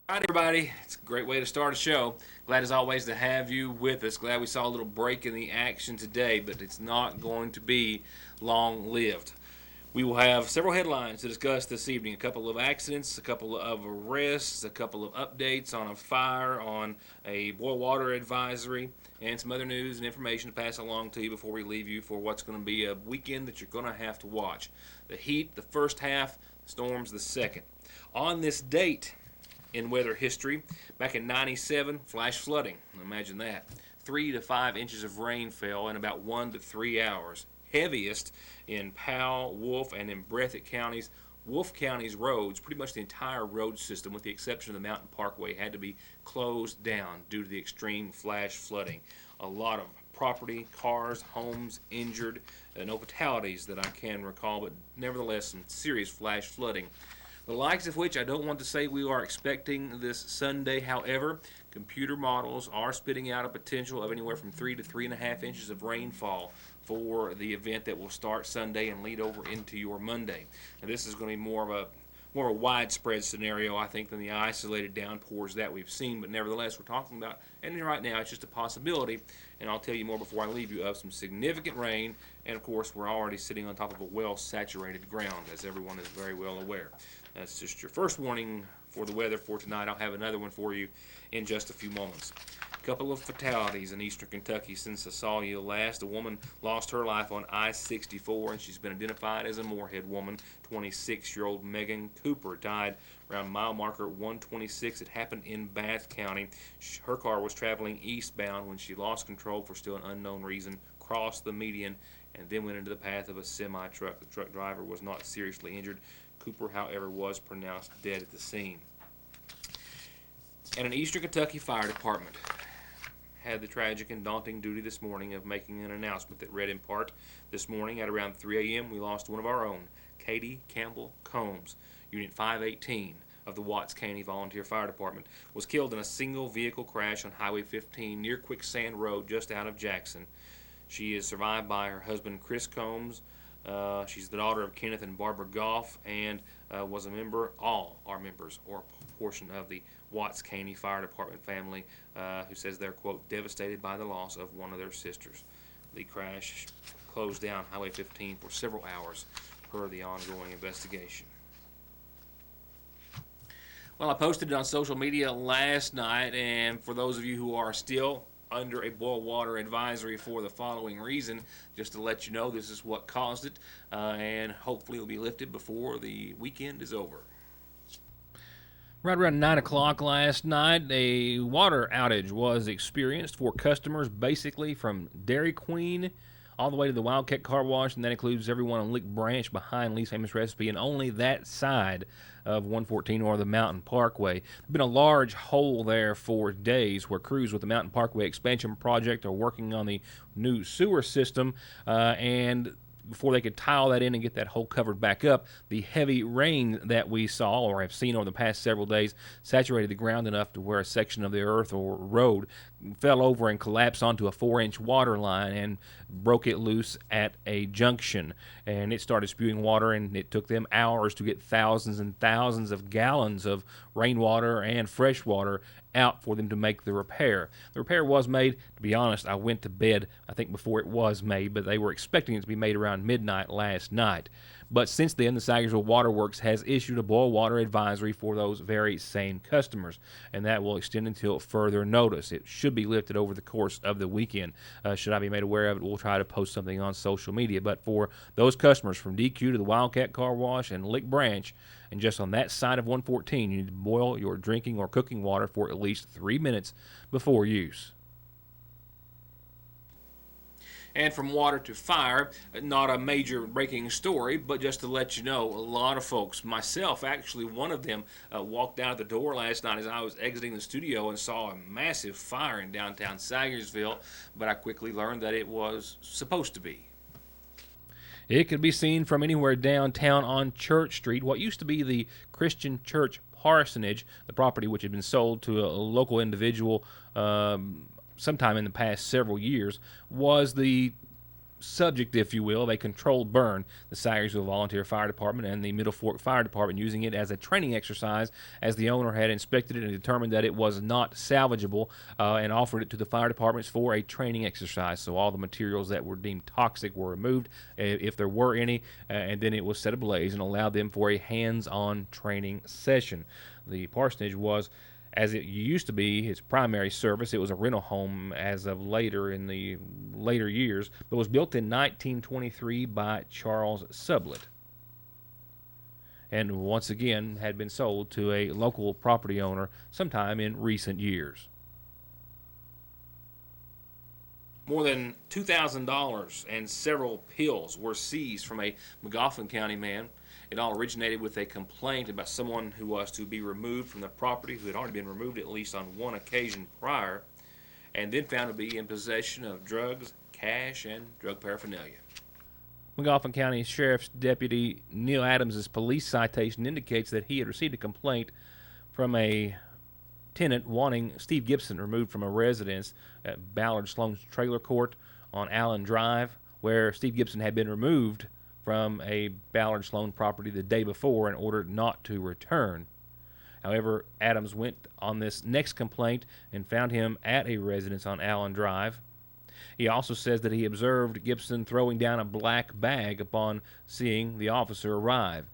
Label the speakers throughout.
Speaker 1: All right, everybody. It's a great way to start a show. Glad as always to have you with us. Glad we saw a little break in the action today, but it's not going to be long lived. We will have several headlines to discuss this evening. A couple of accidents, a couple of arrests, a couple of updates on a fire, on a boil water advisory, and some other news and information to pass along to you before we leave you for what's going to be a weekend that you're going to have to watch. The heat, the first half, storms, the second. On this date, in weather history, back in 97, flash flooding. Imagine that. 3 to 5 inches of rain fell in about 1 to 3 hours. Heaviest in Powell, Wolf, and in Breathitt counties. Wolf County's roads, pretty much the entire road system, with the exception of the Mountain Parkway, had to be closed down due to the extreme flash flooding. A lot of property, cars, homes injured, no fatalities that I can recall, but nevertheless some serious flash flooding. The likes of which I don't want to say we are expecting this Sunday. However, computer models are spitting out a potential of anywhere from 3 to 3.5 inches of rainfall for the event that will start Sunday and lead over into your Monday. And this is going to be more of a widespread scenario, I think, than the isolated downpours that we've seen. But nevertheless, we're talking about, and right now it's just a possibility, and I'll tell you more before I leave you, of some significant rain. And of course, we're already sitting on top of a well-saturated ground, as everyone is very well aware. That's just your first warning for the weather for tonight. I'll have another one for you in just a few moments. A couple of fatalities in eastern Kentucky since I saw you last. A woman lost her life on I-64, and she's been identified as a Moorhead woman. 26-year-old Megan Cooper died around mile marker 126. It happened in Bath County. Her car was traveling eastbound when she lost control for still an unknown reason, crossed the median, and then went into the path of a semi-truck. The truck driver was not seriously injured. Cooper, however, was pronounced dead at the scene. And an eastern Kentucky fire department had the tragic and daunting duty this morning of making an announcement that read in part, this morning at around 3 a.m. we lost one of our own, Katie Campbell Combs, Unit 518 of the Watts County Volunteer Fire Department, was killed in a single vehicle crash on Highway 15 near Quicksand Road just out of Jackson. She is survived by her husband, Chris Combs. She's the daughter of Kenneth and Barbara Goff, and was a member, all are members, or a portion of the Watts County Fire Department family, who says they're, quote, devastated by the loss of one of their sisters. The crash closed down Highway 15 for several hours per the ongoing investigation. Well, I posted it on social media last night, and for those of you who are still under a boil water advisory for the following reason, just to let you know this is what caused it, and hopefully it will be lifted before the weekend is over. Right around 9 o'clock last night, a water outage was experienced for customers basically from Dairy Queen all the way to the Wildcat Car Wash, and that includes everyone on Lick Branch behind Lee's Famous Recipe, and only that side of 114 or the Mountain Parkway. There's been a large hole there for days where crews with the Mountain Parkway expansion project are working on the new sewer system, and before they could tile that in and get that hole covered back up, the heavy rain that we saw or have seen over the past several days saturated the ground enough to where a section of the earth or road fell over and collapsed onto a 4-inch water line and broke it loose at a junction. And it started spewing water, and it took them hours to get thousands and thousands of gallons of rainwater and fresh water out for them to make the repair. The repair was made. To be honest, I went to bed, I think, before it was made, but they were expecting it to be made around midnight last night. But since then, the Sagersville Waterworks has issued a boil water advisory for those very same customers, and that will extend until further notice. It should be lifted over the course of the weekend. Should I be made aware of it, we'll try to post something on social media. But for those customers from DQ to the Wildcat Car Wash and Lick Branch, and just on that side of 114, you need to boil your drinking or cooking water for at least 3 minutes before use. And from water to fire, not a major breaking story, but just to let you know, a lot of folks, myself actually one of them, walked out the door last night as I was exiting the studio and saw a massive fire in downtown Sagersville, but I quickly learned that it was supposed to be. It could be seen from anywhere downtown on Church Street, what used to be the Christian Church Parsonage, the property which had been sold to a local individual sometime in the past several years, was the subject, if you will, of a controlled burn. The Sayersville Volunteer Fire Department and the Middle Fork Fire Department using it as a training exercise, as the owner had inspected it and determined that it was not salvageable, and offered it to the fire departments for a training exercise. So all the materials that were deemed toxic were removed, if there were any, and then it was set ablaze and allowed them for a hands-on training session. The parsonage was, as it used to be, its primary service. It was a rental home as of later in the later years, but was built in 1923 by Charles Sublett, and once again had been sold to a local property owner sometime in recent years. More than $2,000 and several pills were seized from a McGoffin County man. It all originated with a complaint about someone who was to be removed from the property, who had already been removed at least on one occasion prior, and then found to be in possession of drugs, cash, and drug paraphernalia. McGoffin County Sheriff's Deputy Neil Adams' police citation indicates that he had received a complaint from a tenant wanting Steve Gibson removed from a residence at Ballard Sloan's Trailer Court on Allen Drive, where Steve Gibson had been removed from a Ballard Sloan property the day before and ordered not to return. However, Adams went on this next complaint and found him at a residence on Allen Drive. He also says that he observed Gibson throwing down a black bag upon seeing the officer arrive.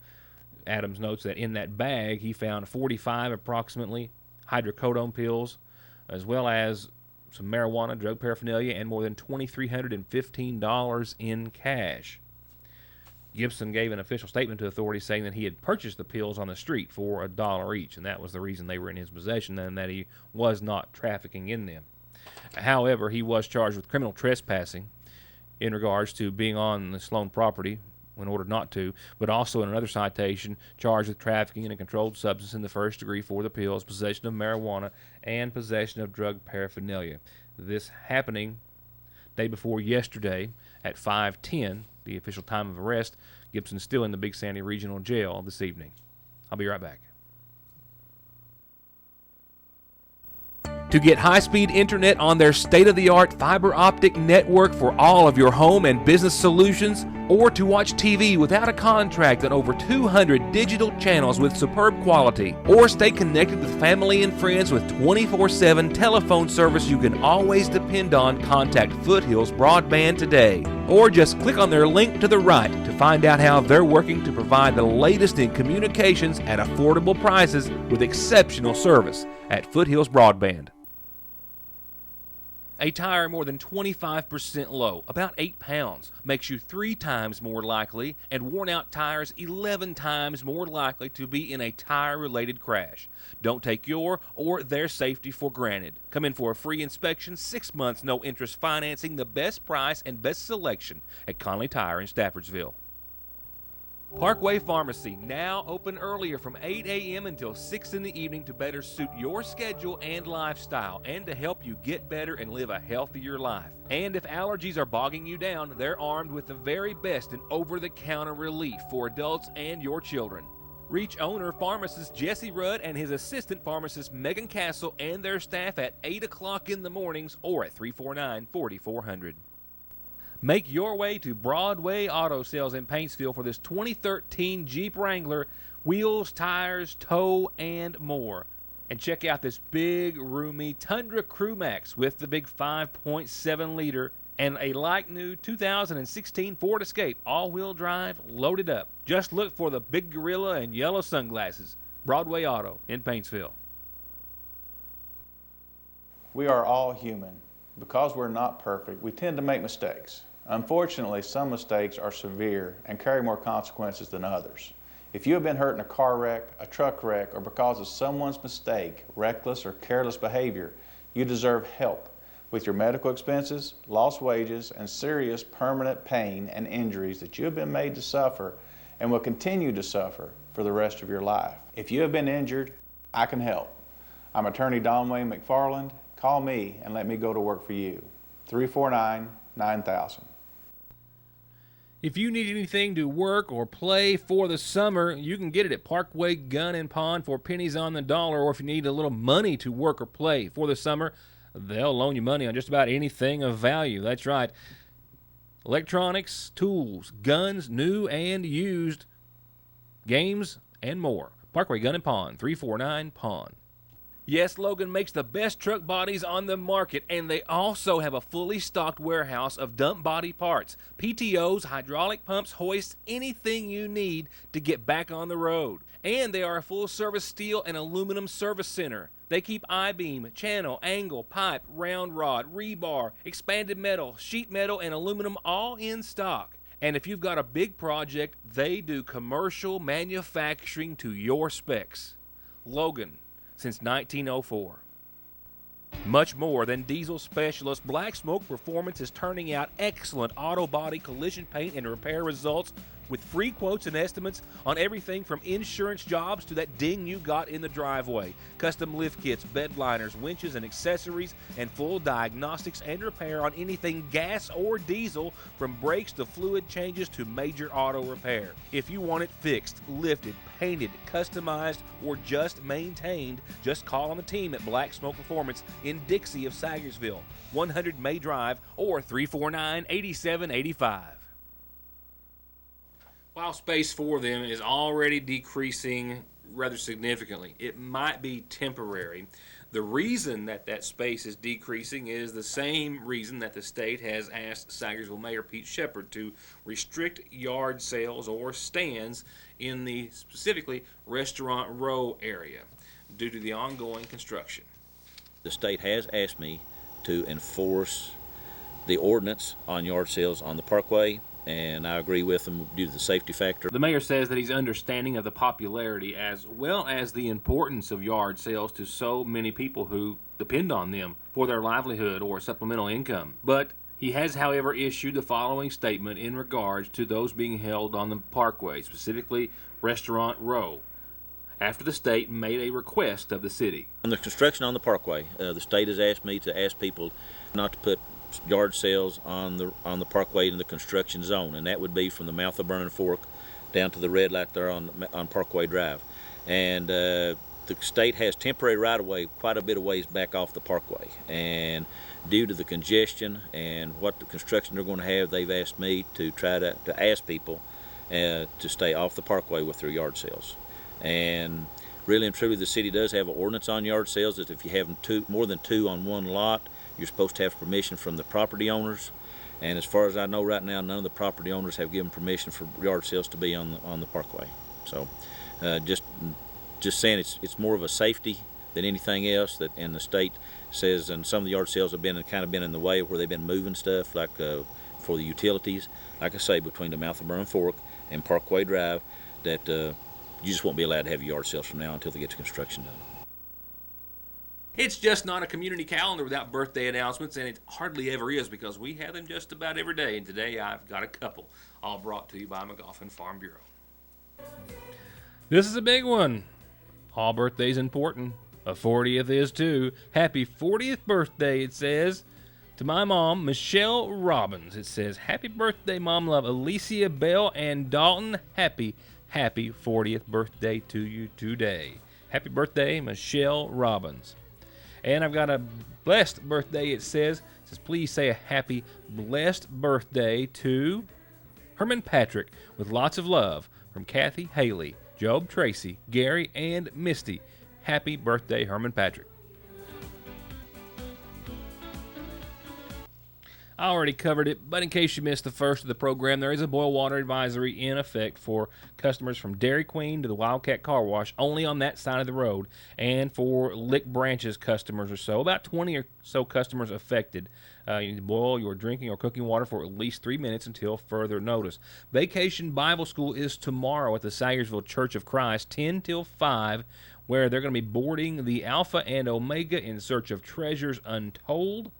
Speaker 1: Adams notes that in that bag he found 45 approximately hydrocodone pills, as well as some marijuana, drug paraphernalia, and more than $2,315 in cash. Gibson gave an official statement to authorities saying that he had purchased the pills on the street for $1 each, and that was the reason they were in his possession, and that he was not trafficking in them. However, he was charged with criminal trespassing in regards to being on the Sloan property when ordered not to, but also in another citation charged with trafficking in a controlled substance in the first degree for the pills, possession of marijuana, and possession of drug paraphernalia. This happening day before yesterday at 5:10, the official time of arrest. Gibson's still in the Big Sandy Regional Jail this evening. I'll be right back. To get high-speed internet on their state-of-the-art fiber optic network for all of your home and business solutions, or to watch TV without a contract on over 200 digital channels with superb quality, or stay connected with family and friends with 24/7 telephone service you can always depend on, contact Foothills Broadband today. Or just click on their link to the right to find out how they're working to provide the latest in communications at affordable prices with exceptional service at Foothills Broadband. A tire more than 25% low, about 8 pounds, makes you 3 times more likely, and worn-out tires 11 times more likely to be in a tire-related crash. Don't take your or their safety for granted. Come in for a free inspection, 6 months, no interest financing, the best price and best selection at Conley Tire in Staffordsville. Parkway Pharmacy, now open earlier from 8 a.m. until 6 in the evening to better suit your schedule and lifestyle, and to help you get better and live a healthier life. And if allergies are bogging you down, they're armed with the very best in over-the-counter relief for adults and your children. Reach owner pharmacist Jesse Rudd and his assistant pharmacist Megan Castle and their staff at 8 o'clock in the mornings or at 349-4400. Make your way to Broadway Auto Sales in Paintsville for this 2013 Jeep Wrangler, wheels, tires, tow, and more. And check out this big, roomy Tundra Crew Max with the big 5.7 liter and a like-new 2016 Ford Escape, all-wheel drive, loaded up. Just look for the big gorilla and yellow sunglasses. Broadway Auto in Paintsville.
Speaker 2: We are all human. Because we're not perfect, we tend to make mistakes. Unfortunately, some mistakes are severe and carry more consequences than others. If you have been hurt in a car wreck, a truck wreck, or because of someone's mistake, reckless or careless behavior, you deserve help with your medical expenses, lost wages, and serious permanent pain and injuries that you have been made to suffer and will continue to suffer for the rest of your life. If you have been injured, I can help. I'm attorney Don Wayne McFarland. Call me and let me go to work for you. 349-9000.
Speaker 1: If you need anything to work or play for the summer, you can get it at Parkway Gun and Pond for pennies on the dollar. Or if you need a little money to work or play for the summer, they'll loan you money on just about anything of value. That's right. electronics, tools, guns, new and used, games, and more. Parkway Gun and Pawn, 349 Pawn. Yes, Logan makes the best truck bodies on the market, and they also have a fully stocked warehouse of dump body parts, PTOs, hydraulic pumps, hoists, anything you need to get back on the road. And they are a full-service steel and aluminum service center. They keep I-beam, channel, angle, pipe, round rod, rebar, expanded metal, sheet metal, and aluminum all in stock. And if you've got a big project, they do commercial manufacturing to your specs. Logan, since 1904. Much more than diesel specialist, Black Smoke Performance is turning out excellent auto body collision paint and repair results with free quotes and estimates on everything from insurance jobs to that ding you got in the driveway, custom lift kits, bed liners, winches and accessories, and full diagnostics and repair on anything gas or diesel, from brakes to fluid changes to major auto repair. If you want it fixed, lifted, painted, customized, or just maintained, just call on the team at Black Smoke Performance in Dixie of Sagersville, 100 May Drive, or 349-8785. While space for them is already decreasing rather significantly, it might be temporary. The reason that space is decreasing is the same reason that the state has asked Sagersville Mayor Pete Shepard to restrict yard sales or stands in the specifically Restaurant Row area due to the ongoing construction.
Speaker 3: The state has asked me to enforce the ordinance on yard sales on the Parkway, and I agree with them due to the safety factor.
Speaker 1: The mayor says that he's understanding of the popularity as well as the importance of yard sales to so many people who depend on them for their livelihood or supplemental income. But he has, however, issued the following statement in regards to those being held on the Parkway, specifically Restaurant Row, after the state made a request of the city.
Speaker 3: On the construction on the Parkway, the state has asked me to ask people not to put yard sales on the Parkway in the construction zone, and that would be from the mouth of Burning Fork down to the red light there on Parkway Drive. And the state has temporary right-of-way quite a bit of ways back off the Parkway, and due to the congestion and what the construction they're going to have, they've asked me to try to ask people to stay off the Parkway with their yard sales. And really and truly, the city does have an ordinance on yard sales that if you have more than two on one lot, you're supposed to have permission from the property owners. And as far as I know right now, none of the property owners have given permission for yard sales to be on the Parkway. So just saying it's more of a safety than anything else. And the state says, and some of the yard sales have been in the way where they've been moving stuff, like for the utilities. Like I say, between the mouth of Burning Fork and Parkway Drive, that you just won't be allowed to have yard sales from now until they get the construction done.
Speaker 1: It's just not a community calendar without birthday announcements, and it hardly ever is because we have them just about every day. And today I've got a couple, all brought to you by McGoffin Farm Bureau. This is a big one. All birthdays important. A 40th is too. Happy 40th birthday, it says, to my mom, Michelle Robbins. It says, happy birthday, Mom Love, Alicia Bell and Dalton. Happy 40th birthday to you today. Happy birthday, Michelle Robbins. And I've got a blessed birthday, it says. It says, please say a happy blessed birthday to Herman Patrick with lots of love from Kathy, Haley, Job, Tracy, Gary, and Misty. Happy birthday, Herman Patrick. I already covered it, but in case you missed the first of the program, there is a boil water advisory in effect for customers from Dairy Queen to the Wildcat Car Wash, only on that side of the road, and for Lick Branches customers or so, about 20 or so customers affected. You need to boil your drinking or cooking water for at least 3 minutes until further notice. Vacation Bible School is tomorrow at the Sagersville Church of Christ, 10 till 5, where they're going to be boarding the Alpha and Omega in search of treasures untold.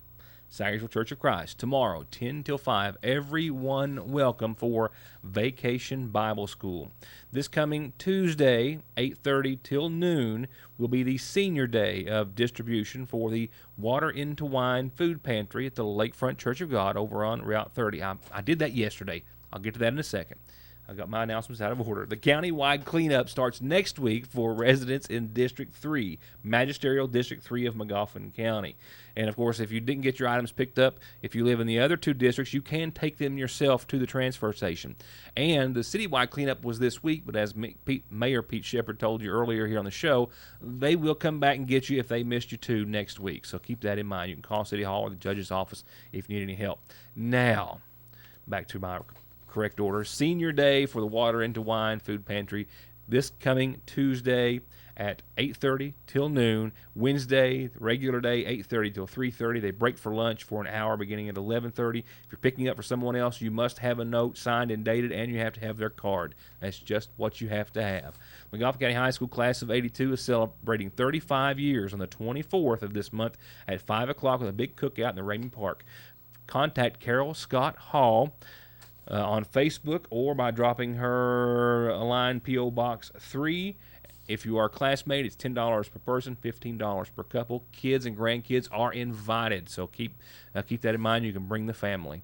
Speaker 1: Sagersville Church of Christ, tomorrow, 10 till 5. Everyone welcome for Vacation Bible School. This coming Tuesday, 8:30 till noon, will be the senior day of distribution for the Water into Wine Food Pantry at the Lakefront Church of God over on Route 30. I did that yesterday. I'll get to that in a second. I got my announcements out of order. The county-wide cleanup starts next week for residents in District 3, Magisterial District 3 of Magoffin County. And, of course, if you didn't get your items picked up, if you live in the other two districts, you can take them yourself to the transfer station. And the citywide cleanup was this week, but as Mayor Pete Shepard told you earlier here on the show, they will come back and get you if they missed you too next week. So keep that in mind. You can call City Hall or the judge's office if you need any help. Now, back to my correct order. Senior Day for the Water into Wine Food Pantry this coming Tuesday at 8:30 till noon. Wednesday, regular day, 8:30 till 3:30. They break for lunch for an hour beginning at 11:30. If you're picking up for someone else, you must have a note signed and dated, and you have to have their card. That's just what you have to have. Magoffin County High School class of 82 is celebrating 35 years on the 24th of this month at 5 o'clock with a big cookout in the Raymond Park. Contact Carol Scott Hall on Facebook or by dropping her a line, P.O. Box 3. If you are a classmate, it's $10 per person, $15 per couple. Kids and grandkids are invited, so keep that in mind. You can bring the family.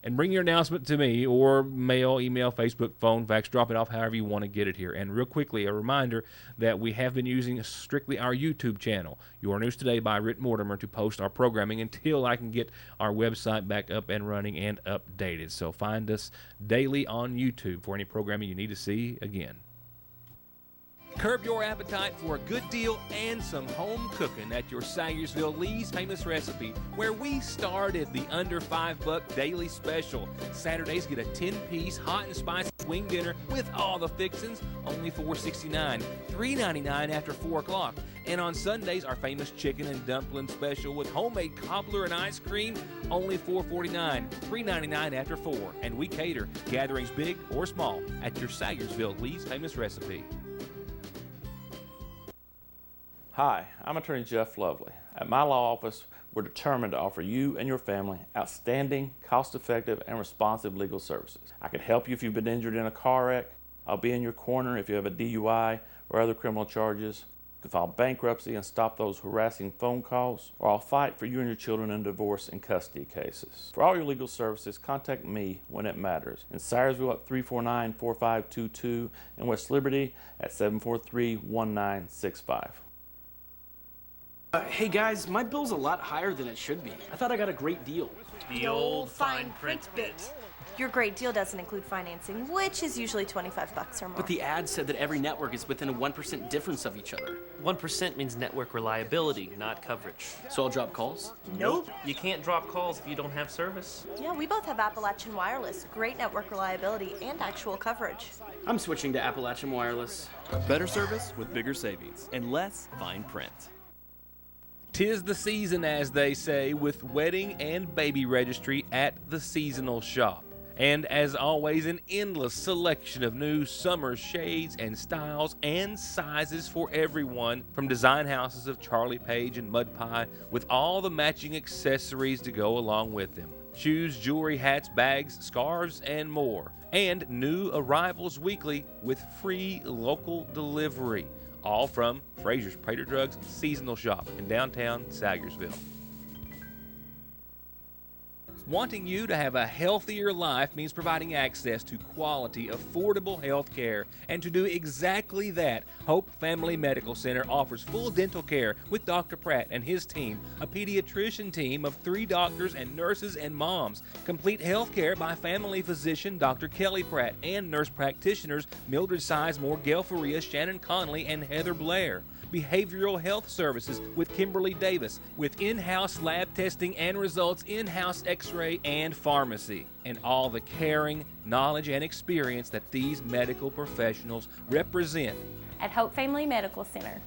Speaker 1: And bring your announcement to me or mail, email, Facebook, phone, fax, drop it off however you want to get it here. And real quickly, a reminder that we have been using strictly our YouTube channel, Your News Today by Ritt Mortimer, to post our programming until I can get our website back up and running and updated. So find us daily on YouTube for any programming you need to see again. Curb your appetite for a good deal and some home cooking at your Sayersville Lee's Famous Recipe, where we started the under $5 daily special. Saturdays get a 10-piece hot and spicy wing dinner with all the fixins, only $4.69, $3.99 after 4 o'clock. And on Sundays, our famous chicken and dumpling special with homemade cobbler and ice cream, only $4.49, $3.99 after 4. And we cater gatherings big or small at your Sayersville Lee's Famous Recipe.
Speaker 4: Hi, I'm Attorney Jeff Lovely. At my law office, we're determined to offer you and your family outstanding, cost-effective, and responsive legal services. I can help you if you've been injured in a car wreck. I'll be in your corner if you have a DUI or other criminal charges. You can file bankruptcy and stop those harassing phone calls, or I'll fight for you and your children in divorce and custody cases. For all your legal services, contact me when it matters. In Sayersville at 349-4522 and West Liberty at 743-1965.
Speaker 5: Hey guys, my bill's a lot higher than it should be. I thought I got a great deal.
Speaker 6: The old fine print bit.
Speaker 7: Your great deal doesn't include financing, which is usually $25 or more.
Speaker 5: But the ad said that every network is within a 1% difference of each other.
Speaker 6: 1% means network reliability, not coverage.
Speaker 5: So I'll drop calls?
Speaker 6: Nope. You can't drop calls if you don't have service.
Speaker 7: Yeah, we both have Appalachian Wireless. Great network reliability and actual coverage.
Speaker 5: I'm switching to Appalachian Wireless.
Speaker 8: Better service with bigger savings and less fine print.
Speaker 1: 'Tis the season, as they say, with wedding and baby registry at the seasonal shop. And as always, an endless selection of new summer shades and styles and sizes for everyone, from design houses of Charlie Page and Mud Pie with all the matching accessories to go along with them. Shoes, jewelry, hats, bags, scarves, and more. And new arrivals weekly with free local delivery. All from Fraser's Prater Drugs Seasonal Shop in downtown Sayersville. Wanting you to have a healthier life means providing access to quality, affordable health care. And to do exactly that, Hope Family Medical Center offers full dental care with Dr. Pratt and his team, a pediatrician team of 3 doctors and nurses and moms, complete health care by family physician Dr. Kelly Pratt and nurse practitioners Mildred Sizemore, Gail Faria, Shannon Conley, and Heather Blair. Behavioral health services with Kimberly Davis, with in-house lab testing and results, in-house x-ray and pharmacy, and all the caring, knowledge, and experience that these medical professionals represent
Speaker 9: at Hope Family Medical Center.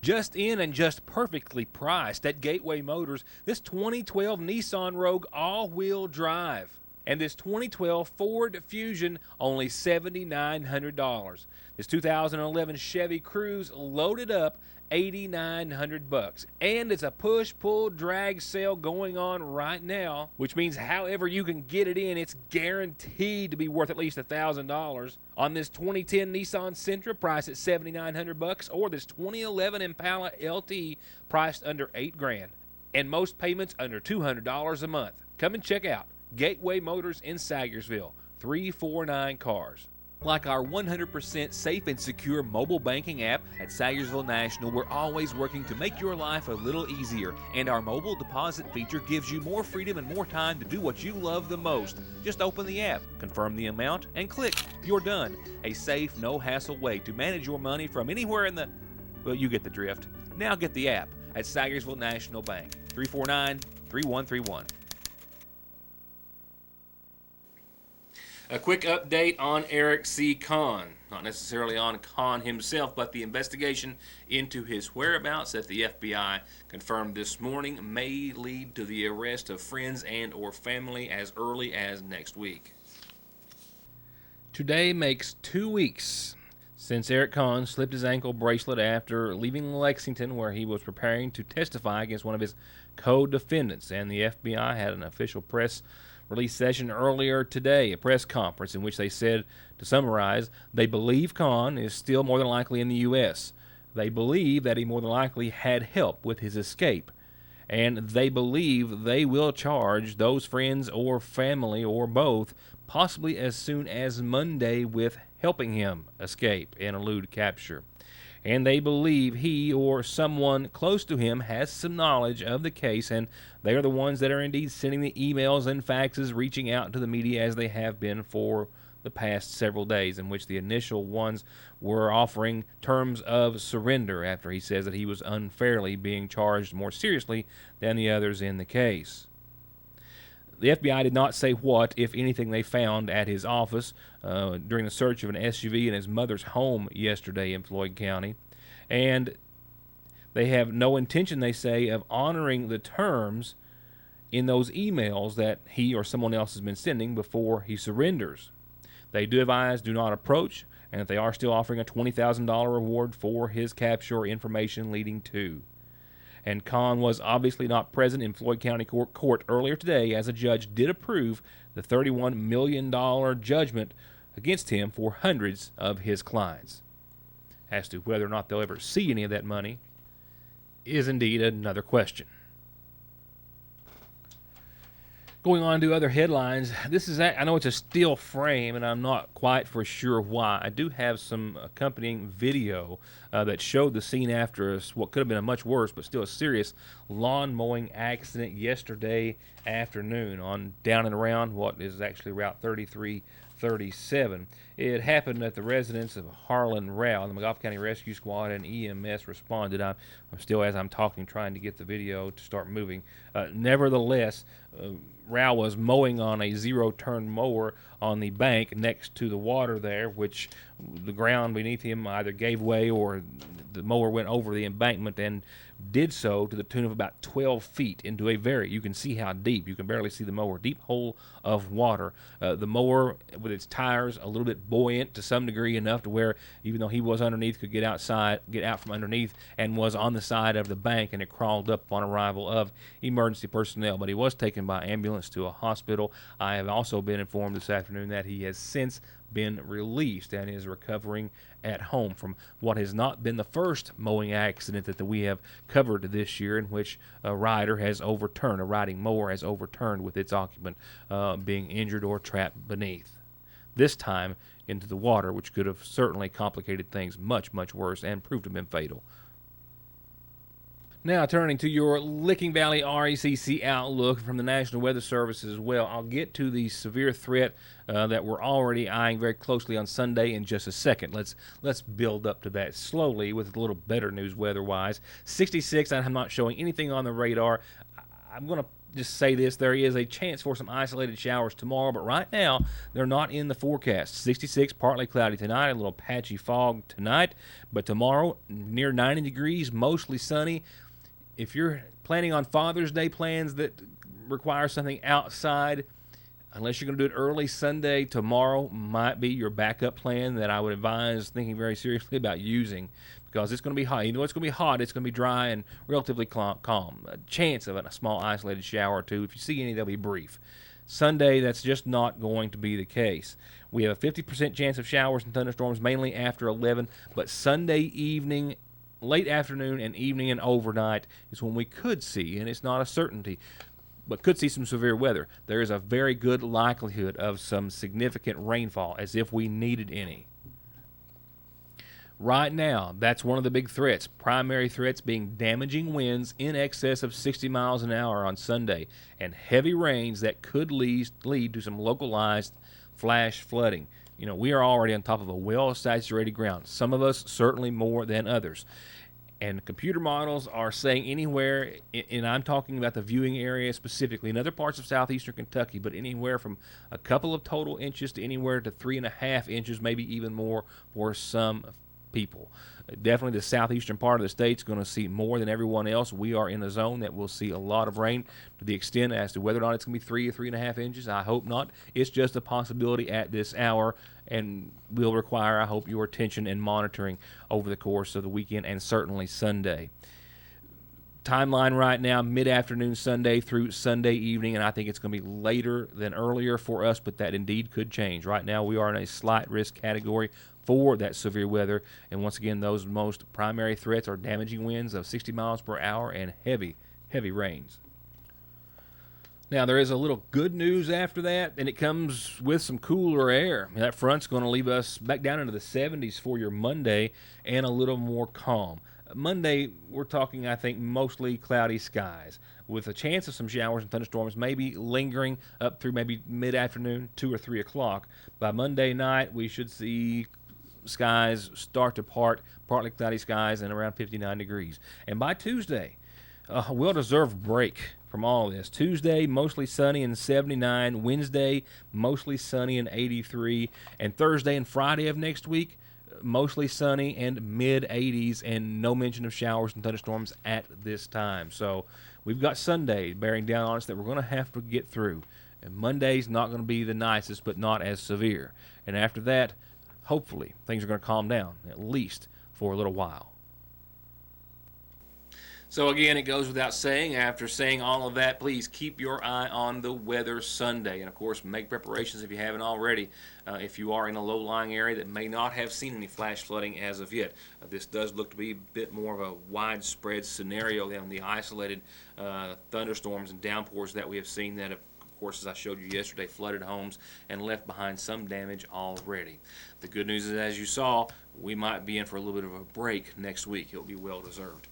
Speaker 1: Just in and just perfectly priced at Gateway Motors, this 2012 Nissan Rogue all-wheel drive. And this 2012 Ford Fusion, only $7,900. This 2011 Chevy Cruze, loaded up, $8,900. And it's a push-pull drag sale going on right now, which means however you can get it in, it's guaranteed to be worth at least $1,000. On this 2010 Nissan Sentra, priced at $7,900, or this 2011 Impala LT, priced under $8,000. And most payments under $200 a month. Come and check out Gateway Motors in Sagersville, 349 cars. Like our 100% safe and secure mobile banking app at Sagersville National, we're always working to make your life a little easier. And our mobile deposit feature gives you more freedom and more time to do what you love the most. Just open the app, confirm the amount, and click. You're done. A safe, no-hassle way to manage your money from anywhere in the... Well, you get the drift. Now get the app at Sagersville National Bank, 349-3131. A quick update on Eric C. Kahn. Not necessarily on Kahn himself, but the investigation into his whereabouts that the FBI confirmed this morning may lead to the arrest of friends and or family as early as next week. Today makes 2 weeks since Eric Kahn slipped his ankle bracelet after leaving Lexington, where he was preparing to testify against one of his co-defendants, and the FBI had an official press release session earlier today, a press conference in which they said, to summarize, they believe Kahn is still more than likely in the U.S. They believe that he more than likely had help with his escape. And they believe they will charge those friends or family or both, possibly as soon as Monday, with helping him escape and elude capture. And they believe he or someone close to him has some knowledge of the case, and they are the ones that are indeed sending the emails and faxes, reaching out to the media as they have been for the past several days, in which the initial ones were offering terms of surrender after he says that he was unfairly being charged more seriously than the others in the case. The FBI did not say what, if anything, they found at his office during the search of an SUV in his mother's home yesterday in Floyd County. And they have no intention, they say, of honoring the terms in those emails that he or someone else has been sending before he surrenders. They do advise do not approach, and that they are still offering a $20,000 reward for his capture or information leading to. And Kahn was obviously not present in Floyd County Court earlier today, as a judge did approve the $31 million judgment against him for hundreds of his clients. As to whether or not they'll ever see any of that money is indeed another question. Going on to other headlines, I know it's a still frame, and I'm not quite for sure why. I do have some accompanying video that showed the scene after what could have been a much worse, but still a serious lawn mowing accident yesterday afternoon on down and around what is actually Route 3337. It happened at the residence of Harlan Rao. The McGough County Rescue Squad and EMS responded. I'm still, as I'm talking, trying to get the video to start moving. Nevertheless, Rao was mowing on a zero-turn mower on the bank next to the water there, which the ground beneath him either gave way or the mower went over the embankment and did so to the tune of about 12 feet into a you can see how deep, you can barely see the mower, deep hole of water. The mower, with its tires a little bit buoyant to some degree, enough to where even though he was underneath, could get out from underneath, and was on the side of the bank, and it crawled up on arrival of emergency personnel. But he was taken by ambulance to a hospital. I have also been informed this afternoon that he has since been released and is recovering at home from what has not been the first mowing accident that we have covered this year, in which a riding mower has overturned with its occupant being injured or trapped beneath. This time into the water, which could have certainly complicated things much, much worse and proved to have been fatal. Now, turning to your Licking Valley RECC outlook from the National Weather Service as well. I'll get to the severe threat that we're already eyeing very closely on Sunday in just a second. Let's build up to that slowly with a little better news weather-wise. 66, I'm not showing anything on the radar. I'm going to just say this, there is a chance for some isolated showers tomorrow, but right now they're not in the forecast. 66, partly cloudy tonight, a little patchy fog tonight, but tomorrow near 90 degrees, mostly sunny. If you're planning on Father's Day plans that require something outside, unless you're going to do it early Sunday, tomorrow might be your backup plan that I would advise thinking very seriously about using, because it's going to be hot. You know it's going to be hot. It's going to be dry and relatively calm. A chance of a small isolated shower or two. If you see any, they'll be brief. Sunday, that's just not going to be the case. We have a 50% chance of showers and thunderstorms, mainly after 11, but Sunday evening, late afternoon and evening and overnight is when we could see, and it's not a certainty, but could see some severe weather. There is a very good likelihood of some significant rainfall, as if we needed any. Right now, that's one of the big threats. Primary threats being damaging winds in excess of 60 miles an hour on Sunday and heavy rains that could lead to some localized flash flooding. You know, we are already on top of a well-saturated ground, some of us certainly more than others. And computer models are saying anywhere, and I'm talking about the viewing area specifically, in other parts of southeastern Kentucky, but anywhere from a couple of total inches to anywhere to 3.5 inches, maybe even more for some people. Definitely the southeastern part of the state is going to see more than everyone else. We are in a zone that will see a lot of rain, to the extent as to whether or not it's going to be 3 or 3.5 inches. I hope not. It's just a possibility at this hour, and will require, I hope, your attention and monitoring over the course of the weekend and certainly Sunday. Timeline right now, mid-afternoon Sunday through Sunday evening, and I think it's going to be later than earlier for us, but that indeed could change. Right now we are in a slight risk category for that severe weather, and once again, those most primary threats are damaging winds of 60 miles per hour and heavy rains. Now, there is a little good news after that, and it comes with some cooler air. That front's going to leave us back down into the 70s for your Monday and a little more calm. Monday, we're talking, I think, mostly cloudy skies with a chance of some showers and thunderstorms maybe lingering up through maybe mid-afternoon, 2 or 3 o'clock. By Monday night, we should see skies start to part, partly cloudy skies, and around 59 degrees. And by Tuesday, a well-deserved break from all this. Tuesday, mostly sunny and 79. Wednesday, mostly sunny and 83. And Thursday and Friday of next week, mostly sunny and mid-80s, and no mention of showers and thunderstorms at this time. So we've got Sunday bearing down on us that we're going to have to get through. And Monday's not going to be the nicest, but not as severe. And after that, hopefully, things are going to calm down, at least for a little while. So again, it goes without saying, after saying all of that, please keep your eye on the weather Sunday. And of course, make preparations if you haven't already. If you are in a low-lying area that may not have seen any flash flooding as of yet. This does look to be a bit more of a widespread scenario than the isolated thunderstorms and downpours that we have seen that have, of course, as I showed you yesterday, flooded homes and left behind some damage already. The good news is, as you saw, we might be in for a little bit of a break next week. It'll be well-deserved.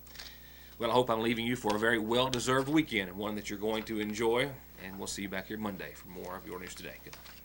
Speaker 1: Well, I hope I'm leaving you for a very well-deserved weekend and one that you're going to enjoy, and we'll see you back here Monday for more of Your News Today. Good night.